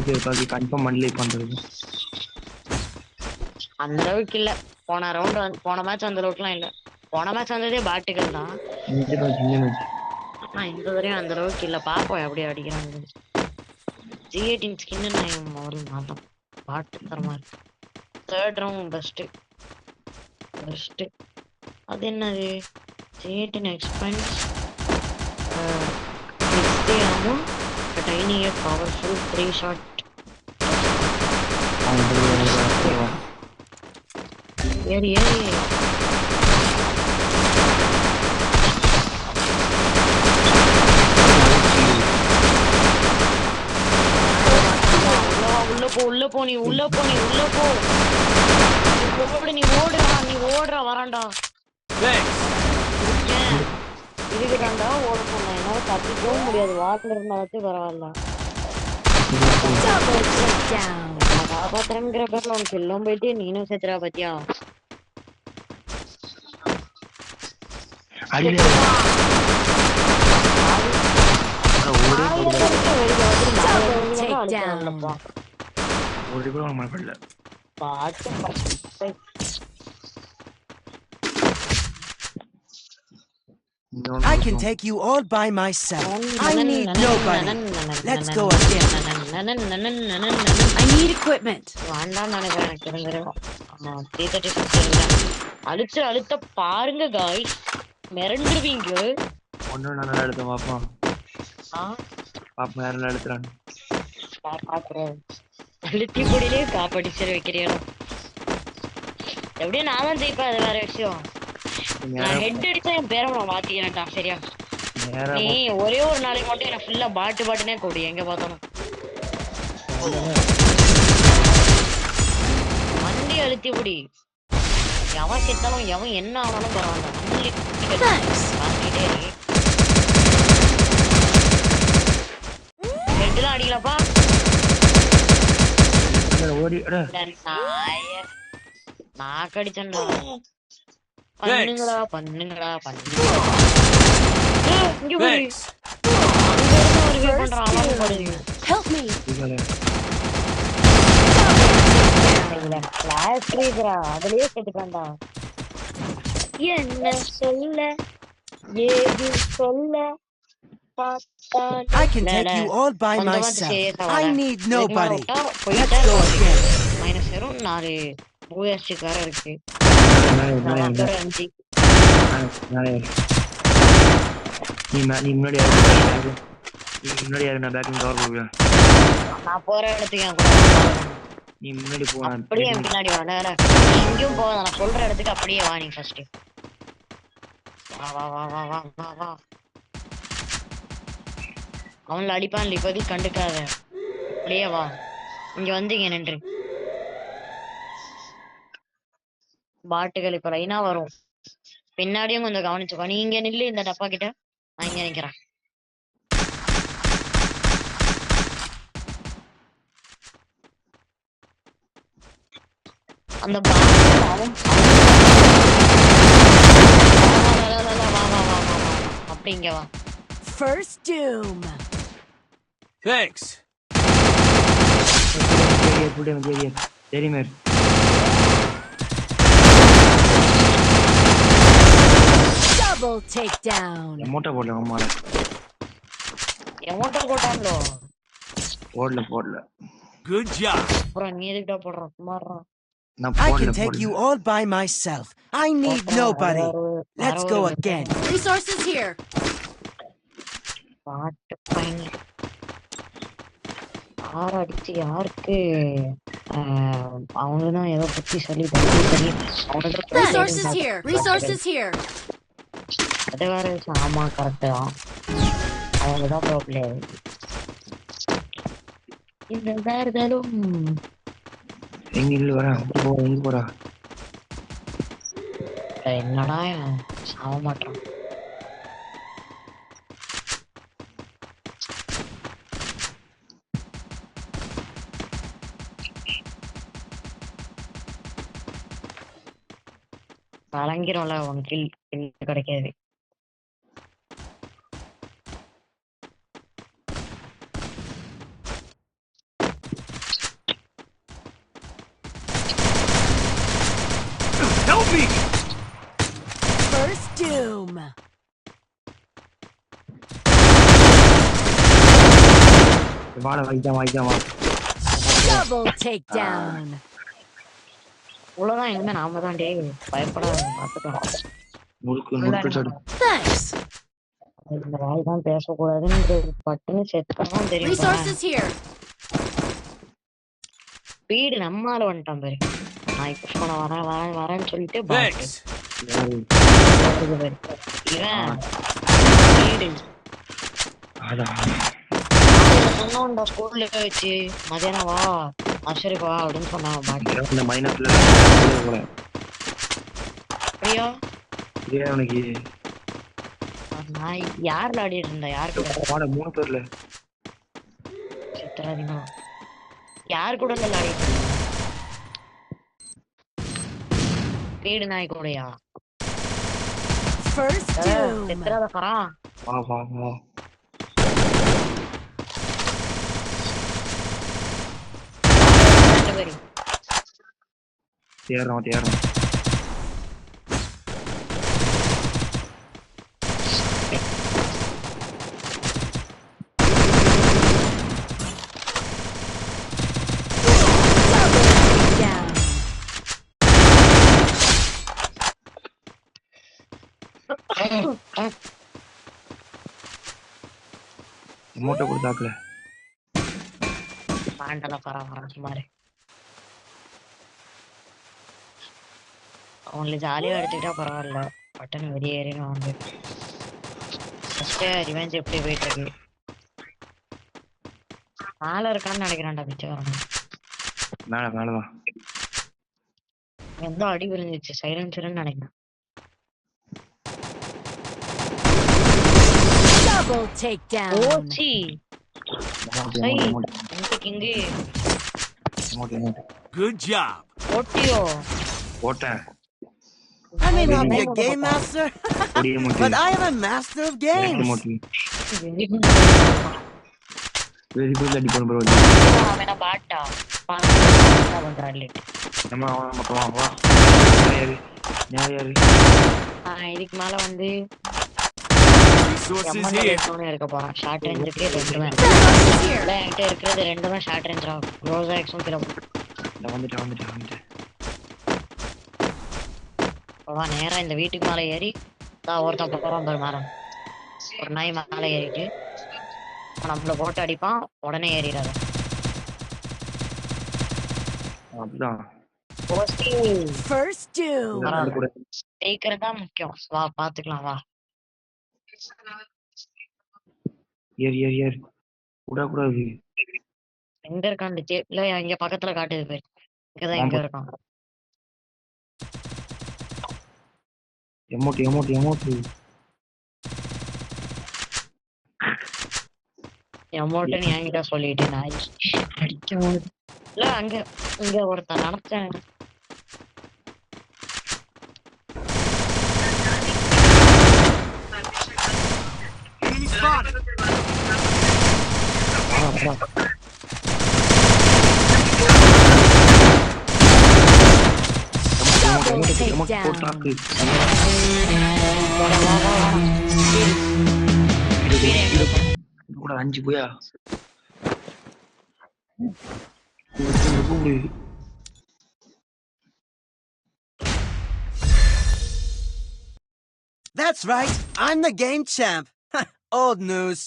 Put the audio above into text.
Okay பாக்கி confirm மண்ட்லி பண்றது அந்த அளவுக்கு இல்ல. போன ரவுண்ட் போன மேட்ச் அந்த அளவுக்குலாம் இல்ல. போன மேட்ச் வந்ததே பாட்டுகள் தான். இந்த மேட்ச் ஆனா இந்த வரையும் அந்த அளவுக்கு இல்ல. பாப்போம் எப்படி அடிக்கிறாங்க. G18 ஸ்கின் நான் முதல்ல மாத்தோம். பாட்டு தரமா இருக்கு. Third round best. அது என்னது? G18 expands XP ammo, a tiny yet powerful 3-shot. ஏறி உள்ள போ நீ உள்ள போ நீ ஓடுறா வரண்டா. இதுக்குதாண்டா ஓட சொன்னேன். என்னால தப்பிக்கவும் முடியாது. வாட்டில் இருந்தாலும் பரவாயில்ல. காப்பாத்துறங்கிற பேர்ல உனக்கு எல்லாம் போயிட்டு நீனும் சேர்த்துறா பாத்தியா? I can take you all by myself. I need nobody. Let's go again. I need equipment. அழுத்த பாருங்க காய்ஸ், மிரண்டுருவீங்க. ஒன்னும் நல்லா எடுத்து பாப்போம். பாப்போம் யாரெல்லாம் எடுத்துறாங்க. அழுத்தி பொடியிலே காப்படிச்சு வைக்கிறேன். எப்படியும் நான் தான் ஜெயிப்பேன், அது வேற விஷயம். நான் ஹெட் அடிச்சா என் பேரை நான் மாத்திக்கிறேன்டா. சரியா? நீ ஒரே ஒரு நாளைக்கு மட்டும் எனக்கு ஃபுல்லா பாட்டுனே கூடி எங்க பார்த்தாலும். வண்டி அழுத்தி பொடி. எவன் செத்தாலும் எவன் என்ன ஆனாலும் பரவாயில்ல. ஹெட்லாம் அடிக்கலப்பா. நான் கடிச்சேன்டா. பண்ணுங்கடா. இங்க போய் help me. கிளாஸ் ரீடரா அதுலயே கேட்டுட்டான்டா. என்ன சொல்ல ஏது சொல்ல I can take you all by myself. I need nobody. Let's go again. Minus 4 பூயாஸ்டிக் வேற இருக்கு. நீ முன்னாடி நான் பேக்கிங் கவர் போடுவேன். நான் போற இடத்துக்கு நீ முன்னாடி போ. அப்படியே பின்னாடி வா. நீ எங்கேயும் போகாத, நான் சொல்ற இடத்துக்கு அப்படியே வா. நீ ஃபர்ஸ்ட் வா. அவன்ல அடிப்பான், இப்போதைக்கு கண்டுக்காத. அப்படியே வா. இங்க வந்து இங்க நின்று. பாட்டுகள் இப்ப லைனா வரும். பின்னாடியும் கொஞ்சம் கவனிச்சுக்கோ. நீ இங்க நில்லு, இந்த டப்பா கிட்ட. நான் இங்க நிக்கிறேன். அந்த அப்படிங்க வா. First doom. Thanks. Double takedown. Emote போடல அம்மால. எமோட்ட போட்டான்லோ. போடல. Good job. அப்புறம் நீ எதுக்குடா போடுற? சும்மாறா. I can take you all by myself. I need nobody. Let's go again. Resources here. பாட்டு பையன் யார் அடிச்சு யாருக்கு அவங்கதான் ஏதோ பத்தி சொல்லி அது வேற விஷயம். ஆமா கரெக்ட் தான், அவங்கதான் ப்ரோ பிளேயர். இந்த வேறுதலும் எங்க போறா என்னடா சாவ மாட்டான். கலங்கிறோம்ல உனக்கு கிடைக்காது. speak. First doom. வாடா வைஜா வா. Double takedown. இவ்வளவுதான் இனிமே நாம தான் டேய் பயப்படாத பாத்துக்கலாம். முறுக்கு சடு. Thanks. இந்த வாய் தான் பேசக்கூடாதுன்னு பட்டுன்னு செத்தான் தெரியும். Resources here. வீடு நம்மால வந்துட்டான் பாரு. நான் இப்ப போன வரேன்னு சொல்லிட்டு பாட்டு Thanks. யாரு? வருது பாரு. இவன் வீடு அதான். சொன்னோம்டா ஸ்கூல்ல வச்சு மதியானம் வா அஷருக்கு வா அப்படின்னு சொன்னாங்க பாட்டு. இந்த மைனஸ்ல போல. அப்படியா இதே உனக்கு நான் யார்ல ஆடிட்டு இருந்தா யாரு கூட வாடா 3 பேர்ல. சித்திராதீங்க யாரு கூட ஆடிட்டு இருந்தா வீடு நாய் கூடயா First doom. சித்திராத பரா வா. ரெண்டு பேரும் தேறோம். Down. மூட்டை கொடுத்தாக்கல. பாண்டல பரா சுமாரு அவங்கள ஜாலியா எடுத்துக்கிட்டா பரவாயில்ல. பட்டன் வெளியேறினா வந்து ஃபர்ஸ்ட் ரிவெஞ்ச் எப்படி போயிட்டு இருக்கு. மேல இருக்கான்னு நினைக்கிறான்டா பிச்சைக்காரன். மேலதான். எந்த அடி விழுந்துச்சு சைலன்சர்னு நினைக்கிறேன். Double takedown. ஓச்சி கிங்கு Good job. ஓட்டியோ போட்டேன். I may not be a game master, but I am a master of games. Very good அடி பண்ண ப்ரோ. அவன பாட்டா பண்றான் லேட். நம்ம மக்கமா வா. யாரு இதுக்கு மேல வந்து Resources here. இருக்க போறான். ஷார்ட் ரேஞ்சுக்கு ரெண்டுமே என்கிட்ட இருக்கிறது ரெண்டுமே ஷார்ட் ரேஞ்ச் ஆகும். ரோசா எக்ஸும் கிலோ வந்துட்டேன். நேரா இந்த வீட்டுக்கு மேல ஏறி ஒருத்தன் போறான் பாரு மரம். ஒரு நாய் மேல ஏறிட்டு நம்மள போட்டு அடிப்பான். உடனே ஏறிடாத. அப்படிதான். First doom. ஜெயிக்கிறது தான் முக்கியம். வா பாத்துக்கலாம் வா. ஏர் கூடாது. எங்க இருக்கான் இல்ல இங்க பக்கத்துல காட்டுது பேர். இங்கதான் எங்க இருக்கான். எமோட் எமௌண்ட்னு என்கிட்ட சொல்லிட்டு நாய் அடிக்க இல்ல அங்க இங்க ஒருத்தன் நினைச்சேன். Enemy spotted. கூட 5 போயா. That's right, I'm the game champ. Old news.